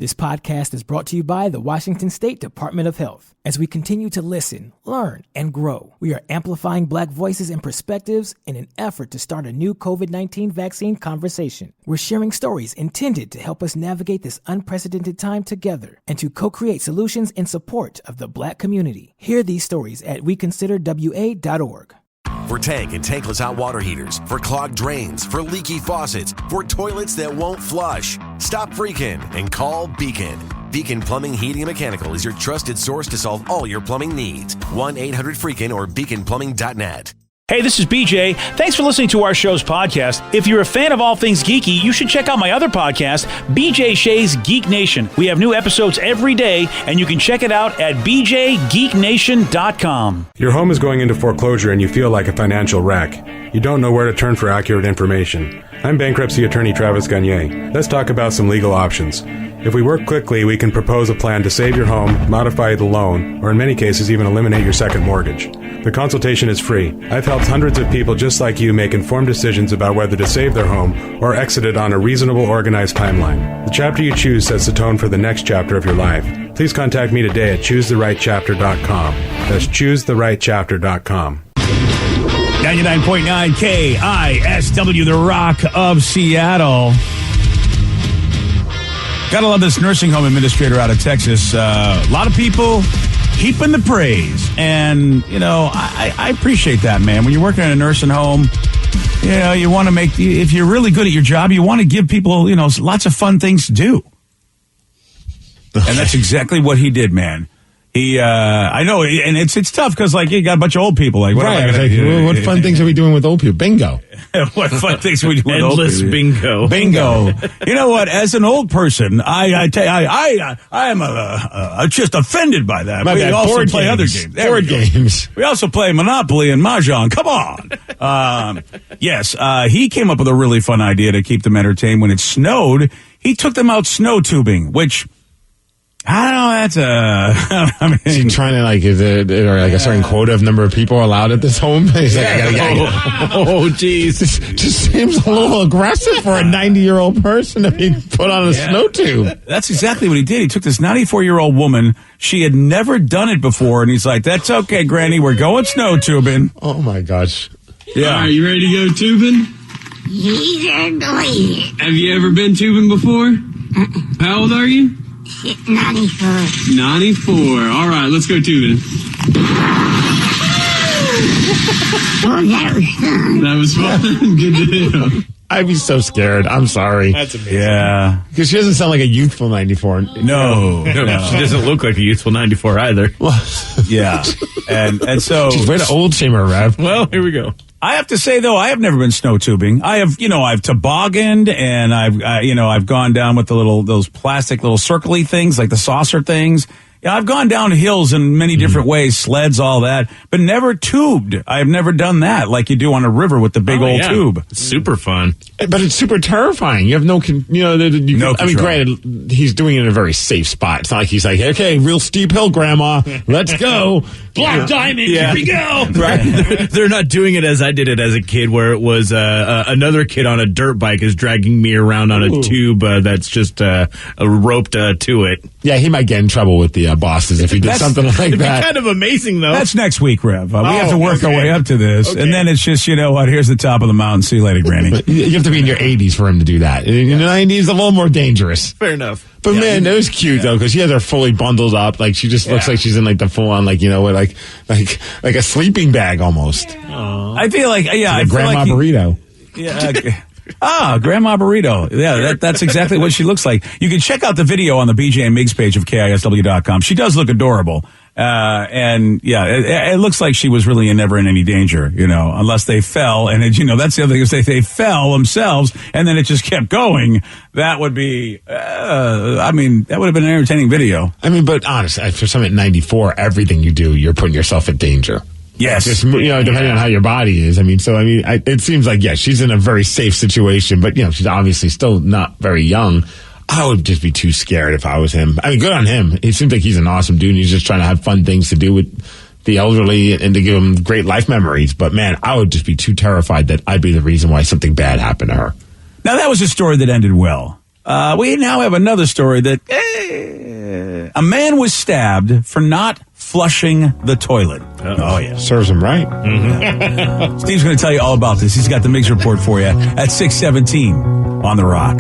This podcast is brought to you by the Washington State Department of Health. As we continue to listen, learn, and grow, we are amplifying Black voices and perspectives in an effort to start a new COVID-19 vaccine conversation. We're sharing stories intended to help us navigate this unprecedented time together and to co-create solutions in support of the Black community. Hear these stories at weconsiderwa.org. For tank and tankless hot water heaters, for clogged drains, for leaky faucets, for toilets that won't flush. Stop freaking and call Beacon. Beacon Plumbing, Heating, and Mechanical is your trusted source to solve all your plumbing needs. 1-800-FREAKIN or beaconplumbing.net. Hey, this is BJ. Thanks for listening to our show's podcast. If you're a fan of all things geeky, you should check out my other podcast, BJ Shea's Geek Nation. We have new episodes every day, and you can check it out at bjgeeknation.com. Your home is going into foreclosure and you feel like a financial wreck. You don't know where to turn for accurate information. I'm bankruptcy attorney Travis Gagne. Let's talk about some legal options. If we work quickly, we can propose a plan to save your home, modify the loan, or in many cases even eliminate your second mortgage. The consultation is free. I've helped hundreds of people just like you make informed decisions about whether to save their home or exit it on a reasonable, organized timeline. The chapter you choose sets the tone for the next chapter of your life. Please contact me today at choosetherightchapter.com. That's choosetherightchapter.com. 99.9 KISW, the Rock of Seattle. Gotta love this nursing home administrator out of Texas. A lot of people heaping the praise. And, you know, I appreciate that, man. When you're working in a nursing home, you know, you want to make, if you're really good at your job, you want to give people, you know, lots of fun things to do. And that's exactly what he did, man. He, I know, and it's tough because, like, you got a bunch of old people. Like, what am I gonna do? What fun things are we doing with old people? Bingo. What fun things are we doing with old Endless people? Bingo. You know what? As an old person, I am just offended by that. We also play other games. Board games. We also play Monopoly and Mahjong. Come on. Yes, he came up with a really fun idea to keep them entertained when it snowed. He took them out snow tubing, which, I don't know, that's I mean, is he trying to, like, is it or like a certain quota of number of people allowed at this home? He's like, I gotta oh, geez. This just seems a little aggressive for a 90-year-old person to be put on a snow tube. That's exactly what he did. He took this 94-year-old woman. She had never done it before, and he's like, that's okay, Granny, we're going snow tubing. Oh, my gosh. Yeah. All right, you ready to go tubing? Have you ever been tubing before? How old are you? 94. 94. All right, let's go tubing. Oh, that was fun. That was fun. Good to hear. I'd be so scared. I'm sorry. That's amazing. Yeah. Because she doesn't sound like a youthful 94. No. She doesn't look like a youthful 94 either. Yeah. And so. She's way to old shame her, Rev. Well, here we go. I have to say, though, I have never been snow tubing. I've tobogganed, and I've gone down with those plastic little circly things, like the saucer things. Yeah, I've gone down hills in many different ways, sleds, all that, but never tubed. I've never done that like you do on a river with the big old tube. It's super fun. But it's super terrifying. You have no control. I mean, granted, he's doing it in a very safe spot. It's not like he's like, okay, real steep hill, Grandma, let's go. Black Diamond, here we go. Right? They're not doing it as I did it as a kid, where it was another kid on a dirt bike is dragging me around on a tube that's just roped to it. Yeah, he might get in trouble with the bosses if he did something like it'd that. Be kind of amazing, though. That's next week, Rev. We have to work our way up to this. Okay. And then it's just, you know what, here's the top of the mountain. See you later, Granny. You have to be in your 80s for him to do that. In the 90s, a little more dangerous. Fair enough. But man, it was cute though, because she has her fully bundled up. Like, she just looks like she's in like the full on, like, you know, like a sleeping bag almost. Aww. I feel like, I feel Grandma Burrito. Yeah. Grandma Burrito. Yeah, that's exactly what she looks like. You can check out the video on the BJ and Migs page of KISW.com. She does look adorable. It looks like she was really never in any danger, you know, unless they fell. And, that's the other thing, is they fell themselves and then it just kept going. That would be, that would have been an entertaining video. I mean, but honestly, for someone at 94, everything you do, you're putting yourself in danger. Yes. Just, depending on how your body is. It seems like, she's in a very safe situation, but, she's obviously still not very young. I would just be too scared if I was him. I mean, good on him. It seems like he's an awesome dude. He's just trying to have fun things to do with the elderly and to give them great life memories. But, man, I would just be too terrified that I'd be the reason why something bad happened to her. Now, that was a story that ended well. We now have another story that a man was stabbed for not flushing the toilet. Oh, yeah. Serves him right. Mm-hmm. Steve's going to tell you all about this. He's got the Miggs report for you at 6:17 on The Rock.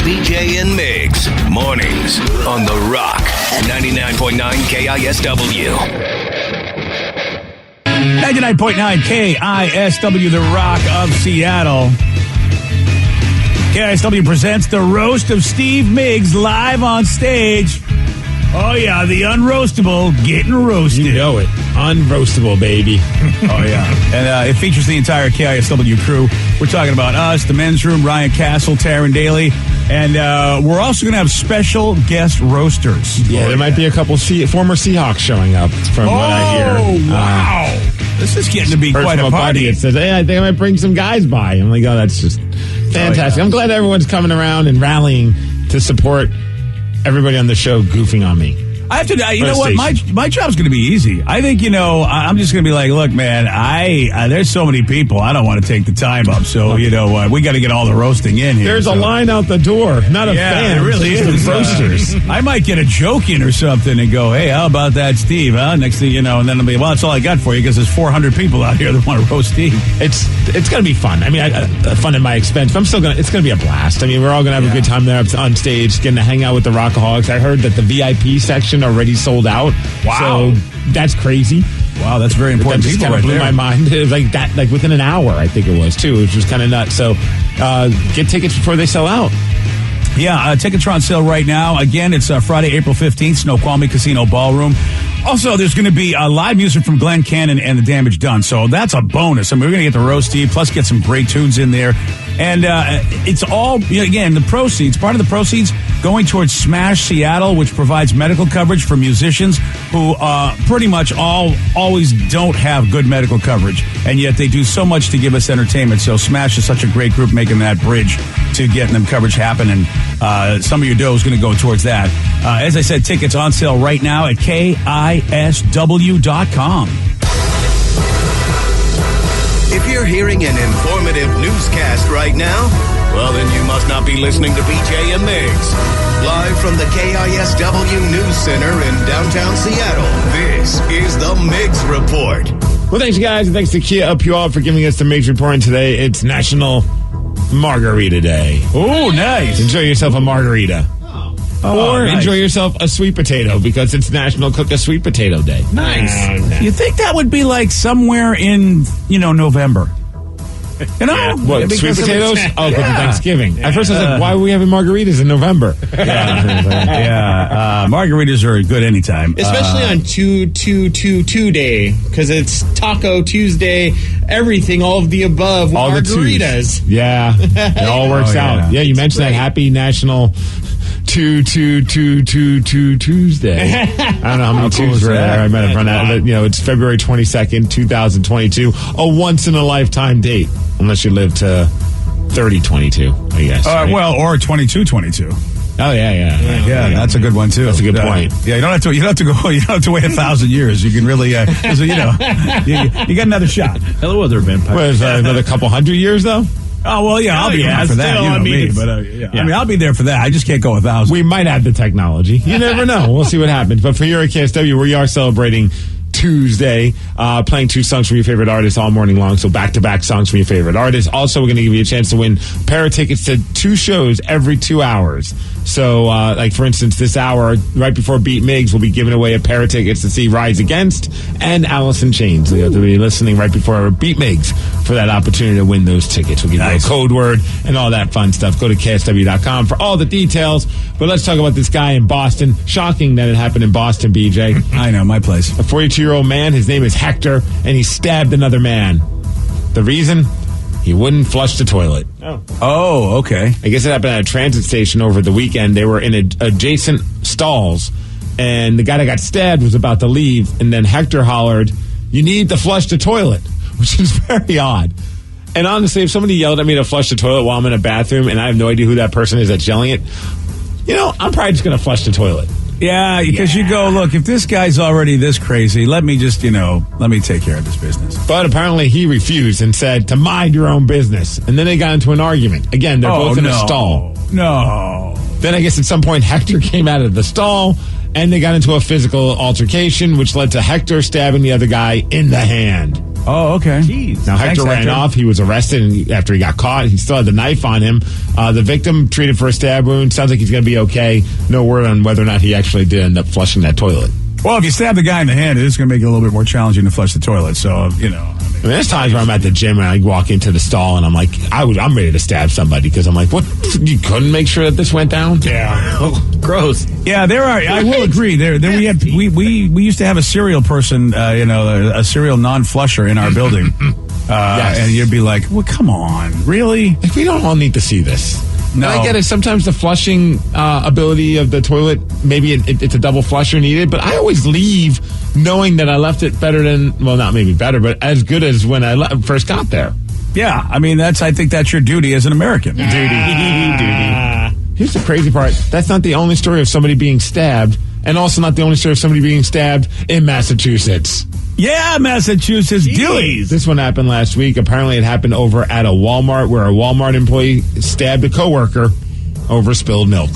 BJ and Miggs, mornings on The Rock, 99.9 KISW. 99.9 KISW, The Rock of Seattle. KISW presents the Roast of Steve Miggs live on stage. Oh, yeah, the unroastable getting roasted. You know it. Unroastable, baby. Oh, yeah. And it features the entire KISW crew. We're talking about us, the men's room, Ryan Castle, Taryn Daly. And we're also going to have special guest roasters. Yeah, there might be a couple former Seahawks showing up from what I hear. Oh, wow. This is getting to be quite a party. It says, hey, I think I might bring some guys by. I'm like, oh, that's just fantastic. Yeah. I'm glad everyone's coming around and rallying to support everybody on the show goofing on me. I have to, you know what, my job's going to be easy. I think, I'm just going to be like, look, man, there's so many people, I don't want to take the time up. So, we got to get all the roasting in here. There's a line out the door, not a fan. It really is. Roasters. I might get a joke in or something and go, hey, how about that, Steve? Huh? Next thing you know, and then I'll be, well, that's all I got for you because there's 400 people out here that want to roast Steve. It's going to be fun. I mean, fun at my expense, but it's going to be a blast. I mean, we're all going to have a good time there on stage, getting to hang out with the Rockaholics. I heard that the VIP section already sold out. Wow. So that's crazy. Wow, that's very important. That just kind of blew my mind. It was like that, like within an hour, I think it was too, which was kind of nuts. So get tickets before they sell out. Yeah, tickets are on sale right now. Again, it's Friday, April 15th, Snoqualmie Casino Ballroom. Also, there's going to be live music from Glenn Cannon and The Damage Done. So that's a bonus. I mean, we're going to get the roast Steve, plus get some great tunes in there. And it's all, again, part of the proceeds going towards Smash Seattle, which provides medical coverage for musicians who pretty much always don't have good medical coverage. And yet they do so much to give us entertainment. So Smash is such a great group making that bridge to getting them coverage happen. And some of your dough is going to go towards that. As I said, tickets on sale right now at KISW.com. If you're hearing an informative newscast right now, well, then you must not be listening to BJ and Miggs. Live from the KISW News Center in downtown Seattle, this is the Miggs Report. Well, thanks, guys, and thanks to Kia Up You All for giving us the Miggs Report today. It's National Margarita Day. Oh, nice. Enjoy yourself a margarita. Or nice. Enjoy yourself a sweet potato because it's National Cook a Sweet Potato Day. Nice. You think that would be like somewhere in, November? What, sweet potatoes? Oh, because of Thanksgiving. At first I was like, why are we having margaritas in November? Margaritas are good anytime. Especially on 2 day, because it's Taco Tuesday, everything, all of the above, all margaritas. It all works out. Yeah, you mentioned that. Happy National Tuesday. I don't know how many twos were there. I might have run out. But, it's February 22nd, 2022. A once-in-a-lifetime date. Unless you live to 3022, I guess. Right? Or 2222. Oh yeah. That's a good one too. That's a good point. Yeah, you don't have to wait 1,000 years. You can really, you got another shot. Hello, other vampire. What is that, another couple hundred years though? Oh, well, yeah, I'll be there for that. I mean, I'll be there for that. I just can't go 1,000. We might have the technology. You never know. We'll see what happens. But for here at KSW, we are celebrating Tuesday, playing 2 songs from your favorite artist all morning long. So back-to-back songs from your favorite artist. Also, we're going to give you a chance to win a pair of tickets to 2 shows every 2 hours. So, like, for instance, this hour, right before Beat Miggs, we'll be giving away a pair of tickets to see Rise Against and Alice in Chains. So you have to be listening right before Beat Miggs for that opportunity to win those tickets. We'll give you a code word and all that fun stuff. Go to KSW.com for all the details. But let's talk about this guy in Boston. Shocking that it happened in Boston, BJ. I know, my place. A 42-year-old man, his name is Hector, and he stabbed another man. The reason? He wouldn't flush the toilet. Oh, okay. I guess it happened at a transit station over the weekend. They were in adjacent stalls, and the guy that got stabbed was about to leave, and then Hector hollered, "You need to flush the toilet," which is very odd. And honestly, if somebody yelled at me to flush the toilet while I'm in a bathroom and I have no idea who that person is that's yelling it, I'm probably just going to flush the toilet. Yeah, because you go, look, if this guy's already this crazy, let me just, let me take care of this business. But apparently he refused and said to mind your own business. And then they got into an argument. Again, they're both in a stall. No. Then I guess at some point Hector came out of the stall and they got into a physical altercation, which led to Hector stabbing the other guy in the hand. Oh, okay. Jeez. Now, Hector ran off. He was arrested, and after he got caught, he still had the knife on him. The victim treated for a stab wound. Sounds like he's going to be okay. No word on whether or not he actually did end up flushing that toilet. Well, if you stab the guy in the hand, it is going to make it a little bit more challenging to flush the toilet. So, you know. I mean, there's times where I'm at the gym and I walk into the stall and I'm like, I'm ready to stab somebody because I'm like, what? You couldn't make sure that this went down? Yeah. Gross. Yeah, there are. I will agree. Then we used to have a serial person, a serial non-flusher in our building. Yes. And you'd be like, well, come on, really? Like, we don't all need to see this. No. And I get it. Sometimes the flushing ability of the toilet, maybe it's a double flusher needed, but I always leave knowing that I left it better than, well, not maybe better, but as good as when I first got there. Yeah, I mean, I think that's your duty as an American. Duty. Here's the crazy part. That's not the only story of somebody being stabbed, and also not the only story of somebody being stabbed in Massachusetts. Yeah, Massachusetts. This one happened last week. Apparently it happened over at a Walmart where a Walmart employee stabbed a coworker over spilled milk.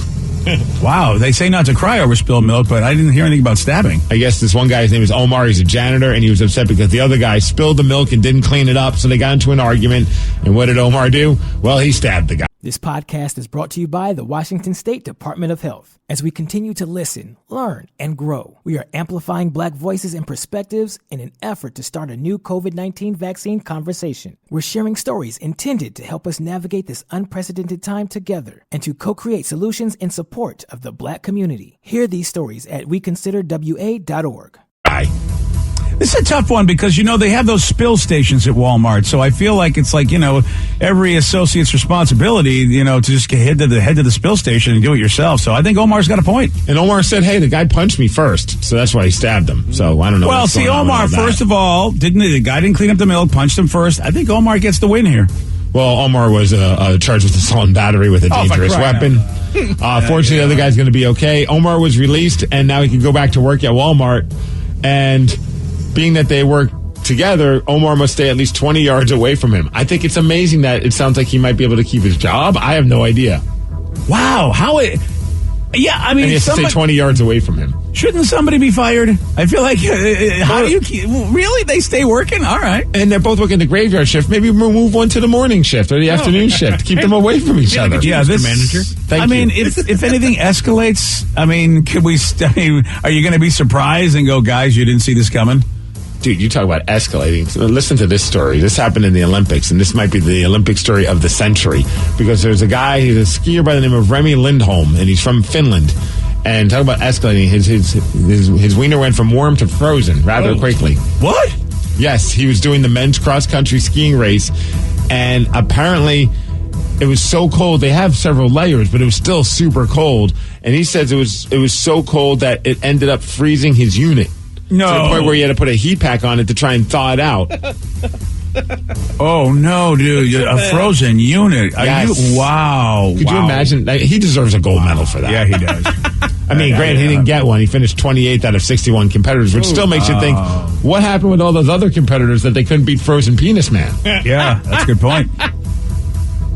Wow, they say not to cry over spilled milk, but I didn't hear anything about stabbing. I guess this one guy's name is Omar. He's a janitor, and he was upset because the other guy spilled the milk and didn't clean it up, so they got into an argument. And what did Omar do? Well, he stabbed the guy. This podcast is brought to you by the Washington State Department of Health. As we continue to listen, learn, and grow, we are amplifying Black voices and perspectives in an effort to start a new COVID-19 vaccine conversation. We're sharing stories intended to help us navigate this unprecedented time together and to co-create solutions in support of the Black community. Hear these stories at weconsiderwa.org. This is a tough one because, they have those spill stations at Walmart. So I feel like it's like, every associate's responsibility, to just head to the spill station and do it yourself. So I think Omar's got a point. And Omar said, hey, the guy punched me first. So that's why he stabbed him. So I don't know. Well, see, Omar, first of all, the guy didn't clean up the milk, punched him first. I think Omar gets the win here. Well, Omar was charged with assault and battery with a dangerous weapon. Fortunately, the other guy's going to be okay. Omar was released, and now he can go back to work at Walmart. And being that they work together, Omar must stay at least 20 yards away from him. I think it's amazing that it sounds like he might be able to keep his job. I have no idea. Wow. Yeah, I mean, and he has to stay 20 yards away from him. Shouldn't somebody be fired? I feel like, how do you keep, really? They stay working? All right. And they're both working the graveyard shift. Maybe move one to the morning shift or the afternoon shift. Keep them away from each other. Yeah, this manager. Thank you. If anything escalates, are you going to be surprised and go, guys, you didn't see this coming? Dude, you talk about escalating. So listen to this story. This happened in the Olympics, and this might be the Olympic story of the century because there's a guy, he's a skier by the name of Remy Lindholm, and he's from Finland. And talk about escalating. His wiener went from warm to frozen rather quickly. What? Yes, he was doing the men's cross-country skiing race, and apparently it was so cold. They have several layers, but it was still super cold. And he says it was so cold that it ended up freezing his unit. No. To the point where he had to put a heat pack on it to try and thaw it out. Oh, no, dude. A frozen unit. Yes. Wow. Could you imagine? He deserves a gold medal for that. Yeah, he does. I mean, granted, he didn't get one. He finished 28th out of 61 competitors, which still makes you think, what happened with all those other competitors that they couldn't beat Frozen Penis Man? Yeah, that's a good point.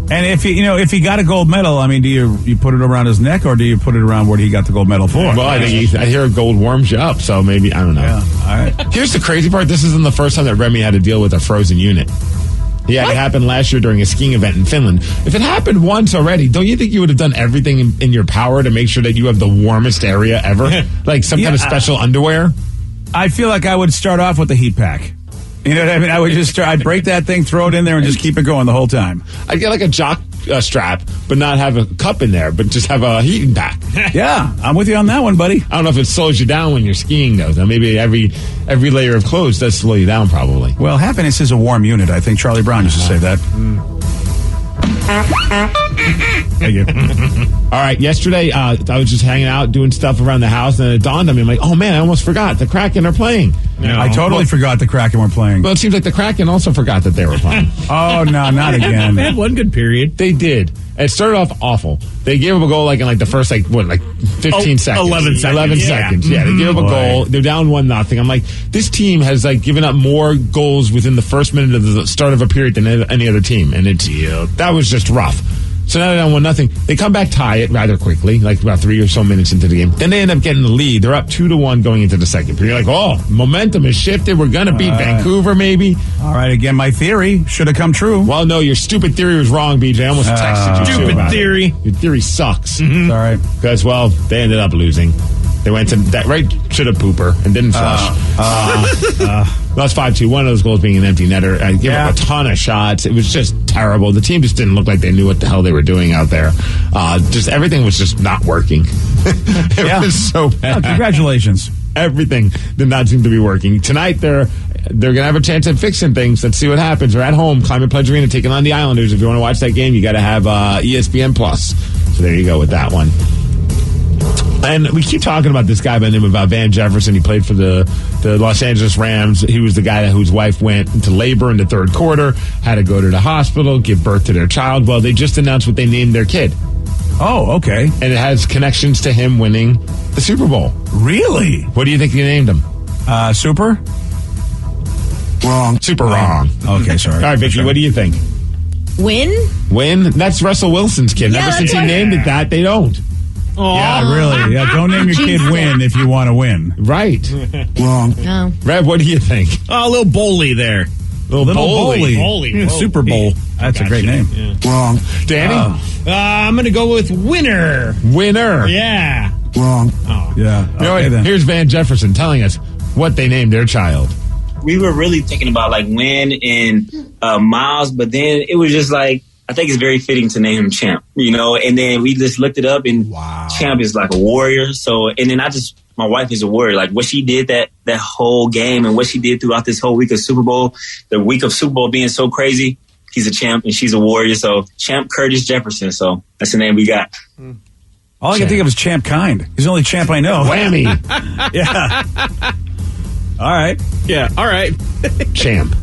And if he got a gold medal, I mean, do you put it around his neck or do you put it around where he got the gold medal for? Well, I hear gold warms you up, so maybe, I don't know. Yeah, all right. Here's the crazy part. This isn't the first time that Remy had to deal with a frozen unit. Yeah, it happened last year during a skiing event in Finland. If it happened once already, don't you think you would have done everything in your power to make sure that you have the warmest area ever? Like some kind of special underwear? I feel like I would start off with the heat pack. You know what I mean? I would I'd break that thing, throw it in there, and just keep it going the whole time. I'd get like a jock strap, but not have a cup in there, but just have a heating pack. Yeah, I'm with you on that one, buddy. I don't know if it slows you down when you're skiing, though. So maybe every layer of clothes does slow you down, probably. Well, happiness is a warm unit. I think Charlie Brown used to say that. Thank you. All right, yesterday I was just hanging out doing stuff around the house, and it dawned on me, I'm like, oh man, I almost forgot. The Kraken are playing. No. I totally forgot the Kraken were playing. Well, it seems like the Kraken also forgot that they were playing. Oh, no, not again. They had one good period. They did. It started off awful. They gave up a goal in the first 15 seconds. 11 seconds. 11 seconds. Yeah, they gave up a goal. They're down 1-0. I'm like, this team has given up more goals within the first minute of the start of a period than any other team, and that was just rough. So now they're down 1-0. They come back, tie it rather quickly, like about 3 or so minutes into the game. Then they end up getting the lead. They're up 2-1 going into the second period. You're like, oh, momentum has shifted. We're going to beat Vancouver, maybe. All right, again, my theory should have come true. Well, no, your stupid theory was wrong, BJ. I almost texted you Stupid about theory. Your theory sucks. All right. Because, well, they ended up losing. They went to that right to the pooper and didn't flush. Lost 5-2. One of those goals being an empty netter. I gave up a ton of shots. It was just terrible. The team just didn't look like they knew what the hell they were doing out there. Just everything was just not working. It was so bad. Oh, congratulations. Everything did not seem to be working. Tonight, they're going to have a chance at fixing things. Let's see what happens. They're at home, Climate Pledge Arena, taking on the Islanders. If you want to watch that game, you got to have ESPN Plus. So there you go with that one. And we keep talking about this guy by the name of Van Jefferson. He played for the Los Angeles Rams. He was the guy whose wife went into labor in the third quarter, had to go to the hospital, give birth to their child. Well, they just announced what they named their kid. Oh, okay. And it has connections to him winning the Super Bowl. Really? What do you think you named him? Super? Wrong. Super wrong. Okay, sorry. All right, Vicky, what do you think? Win? That's Russell Wilson's kid. Yeah, Ever since he named it that, they don't. Yeah, really. Yeah, don't name your kid Win if you want to win. Right. Wrong. No. Rev, what do you think? Oh, a little Bowley there. Little Bowley. Bowley. Super Bowl. That's a great name. Yeah. Wrong. Danny? I'm going to go with winner. Winner. Yeah. Wrong. Oh. Yeah. You know what? then. Here's Van Jefferson telling us what they named their child. We were really thinking about like Win and Miles, but then it was just like, I think it's very fitting to name him Champ, you know, and then we just looked it up and Champ is like a warrior. So, and then my wife is a warrior. Like what she did that whole game and what she did throughout this whole week of Super Bowl, the week of Super Bowl being so crazy, he's a champ and she's a warrior. So Champ Curtis Jefferson. So that's the name we got. All I can think of is Champ Kind. He's the only champ I know. Whammy. Yeah. All right. Yeah. All right. Champ.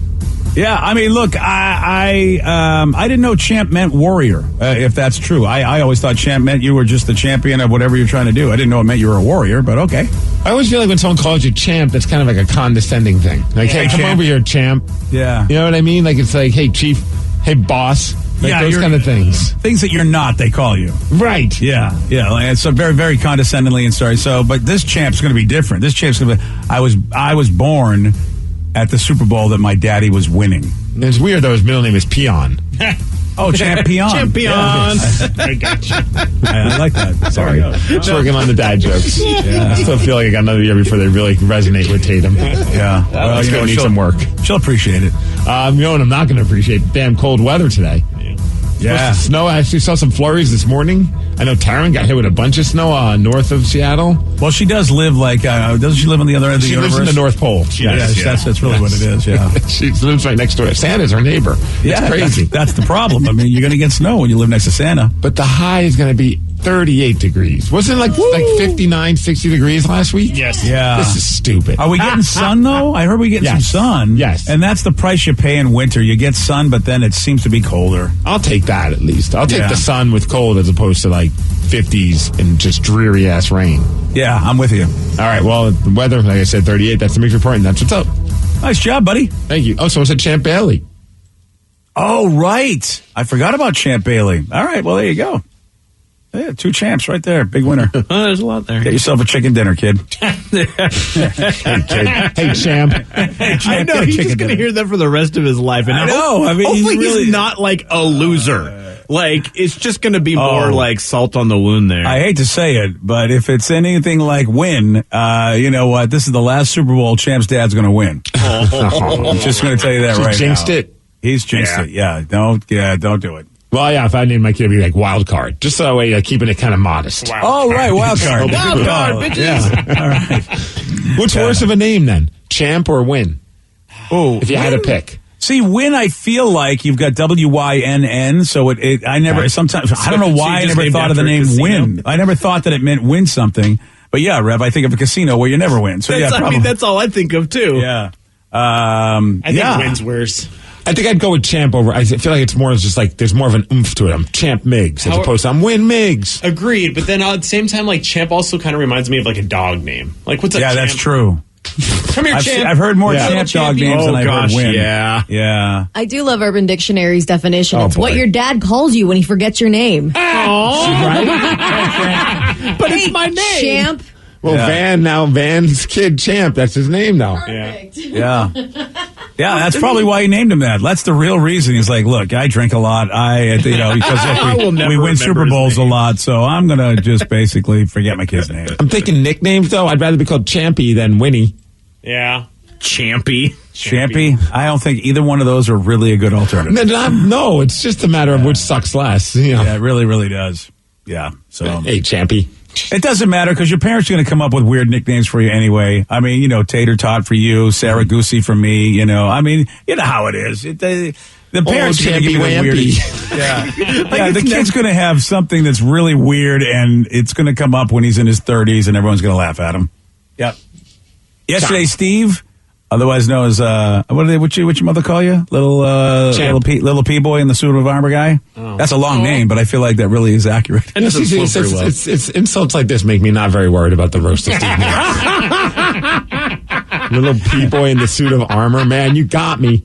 Yeah, I mean, look, I didn't know champ meant warrior, if that's true. I always thought champ meant you were just the champion of whatever you're trying to do. I didn't know it meant you were a warrior, but okay. I always feel like when someone calls you champ, that's kind of like a condescending thing. Like, hey, come over here, champ. Yeah. You know what I mean? Like, it's like, hey, chief, hey, boss. Like those kind of things. Things that you're not, they call you. Right. Yeah. Like, it's so very, very condescendingly and sorry. So, but this champ's going to be different. This champ's going to be, I was born at the Super Bowl that my daddy was winning. It's weird, though. His middle name is Peon. Oh, Champion. Champion. Yeah. I got you. I like that. Sorry. Just working on the dad jokes. Yeah. I still feel like I got another year before they really resonate with Tatum. Yeah. Well, you know, need some work. She'll appreciate it. You know what I'm not going to appreciate? Damn cold weather today. Yeah. Snow. I actually saw some flurries this morning. I know Taryn got hit with a bunch of snow north of Seattle. Well, she does live like, doesn't she live on the other end of the universe? She lives in the North Pole. Yes, that's really what it is, yeah. She lives right next door. Santa's her neighbor. Yeah, it's crazy. That's the problem. I mean, you're going to get snow when you live next to Santa. But the high is going to be 38 degrees. Wasn't it like 59, 60 degrees last week? Yes. Yeah. This is stupid. Are we getting sun, though? I heard we getting some sun. Yes. And that's the price you pay in winter. You get sun, but then it seems to be colder. I'll take that at least. I'll take the sun with cold as opposed to like 50s and just dreary-ass rain. Yeah, I'm with you. All right, well, the weather, like I said, 38. That's the mix report, and that's what's up. Nice job, buddy. Thank you. Oh, so it's a Champ Bailey. Oh, right. I forgot about Champ Bailey. All right, well, there you go. Yeah, 2 champs right there. Big winner. There's a lot there. Get yourself a chicken dinner, kid. Hey, kid. Hey, champ. Hey, champ. I know, he's just going to hear that for the rest of his life. And I know. I mean, hopefully he's not like a loser. Like, it's just going to be more like salt on the wound there. I hate to say it, but if it's anything like win, you know what? This is the last Super Bowl Champ's dad's going to win. I'm just going to tell you that right now. Jinxed it. He's jinxed it. Yeah, don't do it. Well, yeah, if I named my kid, it'd be like wild card. Just so that way, keeping it kind of modest. Right, wild card. Wild card, bitches. Yeah. All right. What's worse of a name then? Champ or Win? Oh, if you had to pick. See, Win, I feel like you've got WYNN, so I never, sometimes, I don't know why I never thought of the name Win. I never thought that it meant win something. But yeah, Rev, I think of a casino where you never win. So yeah, I mean, that's all I think of too. Yeah. I think Win's worse. I think I'd go with Champ over. I feel like it's more just like there's more of an oomph to it. I'm Champ Miggs as opposed to I'm Win Miggs. Agreed, but then at the same time, like Champ also kind of reminds me of like a dog name. Like what's a Champ? That's true. Come here, Champ. I've heard more Yeah. Champ dog names than I've heard Win. Yeah. I do love Urban Dictionary's definition. Oh, It's what boy. your dad calls you when he forgets your name. But it's my name. Champ. Well, Yeah. Van's kid Champ. That's his name now. Perfect. Yeah. Yeah, that's probably why he named him that. That's the real reason. He's like, look, I drink a lot. Because will never we win remember Super his Bowls a name. lot, so I'm going to just basically forget my kid's name. I'm thinking nicknames, though. I'd rather be called Champy than Winnie. Yeah. Champy. Champy? I don't think either one of those are really a good alternative. No, it's just a matter of which sucks less. You know. Yeah, it really, really does. Yeah. So Hey, Champy. it doesn't matter because your parents are going to come up with weird nicknames for you anyway. I mean, Tater Tot for you, Sarah Goosey for me. I mean, you know how it is. The parents are going to give you the weird. Yeah, the kid's going to have something that's really weird, and it's going to come up when he's in his 30s, and everyone's going to laugh at him. Yep. Yesterday, Steve, otherwise known as what your mother call you? Little P boy in the suit of armor guy. Oh. That's a long name, but I feel like that really is accurate. It doesn't flow very well. It's insults like this make me not very worried about the roast of Steve. Little P-boy in the suit of armor, man, you got me.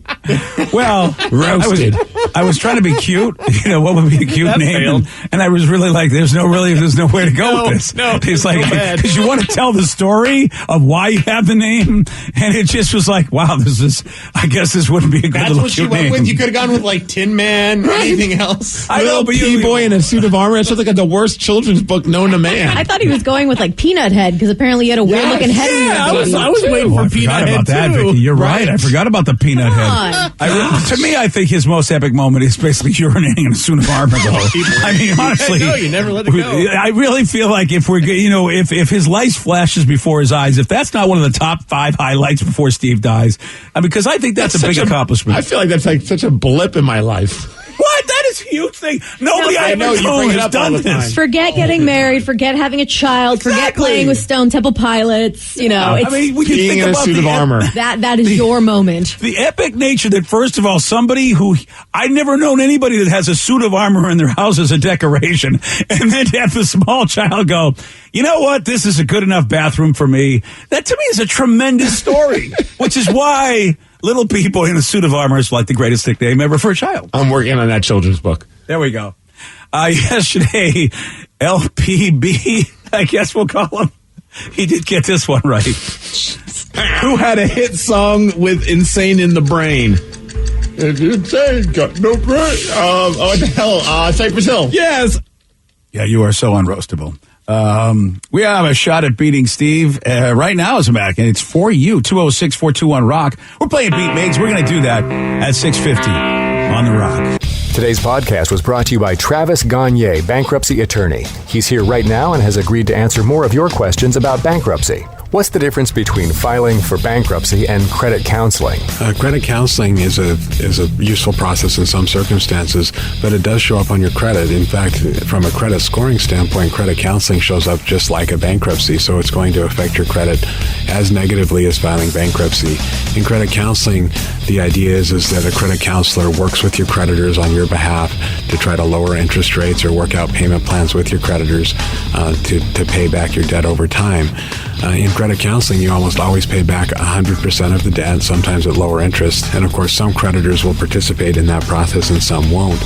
Well, roasted. I was trying to be cute. What would be a cute name? And I was really like, there's nowhere to go with this. No, it's like, because you want to tell the story of why you have the name, and it just was like, wow, I guess this wouldn't be a good That's little what you cute went name. with. You could have gone with like Tin Man or anything else. I know, Little but P-boy in a suit of armor. That sounds like the worst children's book known to man. I thought he was going with like Peanut Head because apparently he had a weird looking head. in Yeah, there. I was waiting for I Peanut forgot Head about that, too. Vicky. You're right. I forgot about the peanut on. head. To me, I think his most epic moment is basically urinating in a suit of armor. Though. I mean, honestly, No, you never let it go. I really feel like if we're, if his life flashes before his eyes, if that's not one of the top 5 highlights before Steve dies, because I think that's a big accomplishment. I feel like that's like such a blip in my life. What? That is a huge thing. Nobody I know, ever you bring known it has up all done the time. this. Forget getting married. Forget having a child. Forget Exactly. playing with Stone Temple Pilots. It's, I mean, when you Being think in a about suit of armor. that is your moment. The epic nature that, first of all, somebody who I've never known anybody that has a suit of armor in their house as a decoration, and then to have the small child go, you know what, this is a good enough bathroom for me. That to me is a tremendous story, which is why Little P-boy in a suit of armor is like the greatest nickname ever for a child. I'm working on that children's book. There we go. Yesterday, LPB, I guess we'll call him. He did get this one right. Who had a hit song with Insane in the Brain? Insane, got no brain. What the hell? Cypress Hill. Yes. Yeah, you are so unroastable. We have a shot at beating Steve right now, as a matter of fact, and it's for you. 206-421-ROCK. We're playing Beat Migs. We're going to do that at 6:50 on The Rock. Today's podcast was brought to you by Travis Gagne, bankruptcy attorney. He's here right now and has agreed to answer more of your questions about bankruptcy. What's the difference between filing for bankruptcy and credit counseling? Credit counseling is a useful process in some circumstances, but it does show up on your credit. In fact, from a credit scoring standpoint, credit counseling shows up just like a bankruptcy, so it's going to affect your credit as negatively as filing bankruptcy. In credit counseling, the idea is that a credit counselor works with your creditors on your behalf to try to lower interest rates or work out payment plans with your creditors to pay back your debt over time. In credit counseling, you almost always pay back 100% of the debt, sometimes at lower interest. And of course, some creditors will participate in that process and some won't.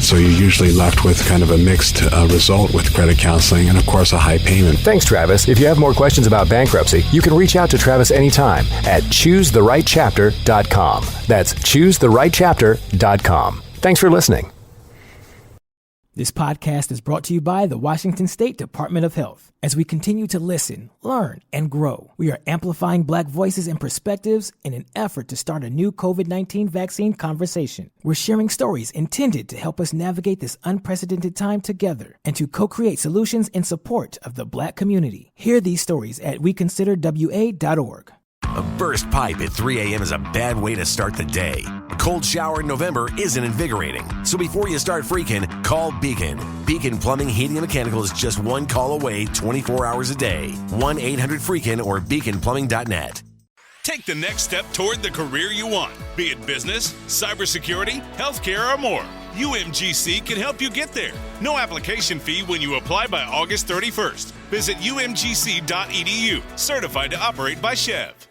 So you're usually left with kind of a mixed result with credit counseling and, of course, a high payment. Thanks, Travis. If you have more questions about bankruptcy, you can reach out to Travis anytime at ChooseTheRightChapter.com. That's ChooseTheRightChapter.com. Thanks for listening. This podcast is brought to you by the Washington State Department of Health. As we continue to listen, learn, and grow, we are amplifying Black voices and perspectives in an effort to start a new COVID-19 vaccine conversation. We're sharing stories intended to help us navigate this unprecedented time together and to co-create solutions in support of the Black community. Hear these stories at weconsiderwa.org. A burst pipe at 3 a.m. is a bad way to start the day. A cold shower in November isn't invigorating. So before you start freaking, call Beacon. Beacon Plumbing, Heating, and Mechanical is just one call away 24 hours a day. 1-800-FREAKIN or beaconplumbing.net. Take the next step toward the career you want, be it business, cybersecurity, healthcare, or more. UMGC can help you get there. No application fee when you apply by August 31st. Visit umgc.edu, certified to operate by Chev.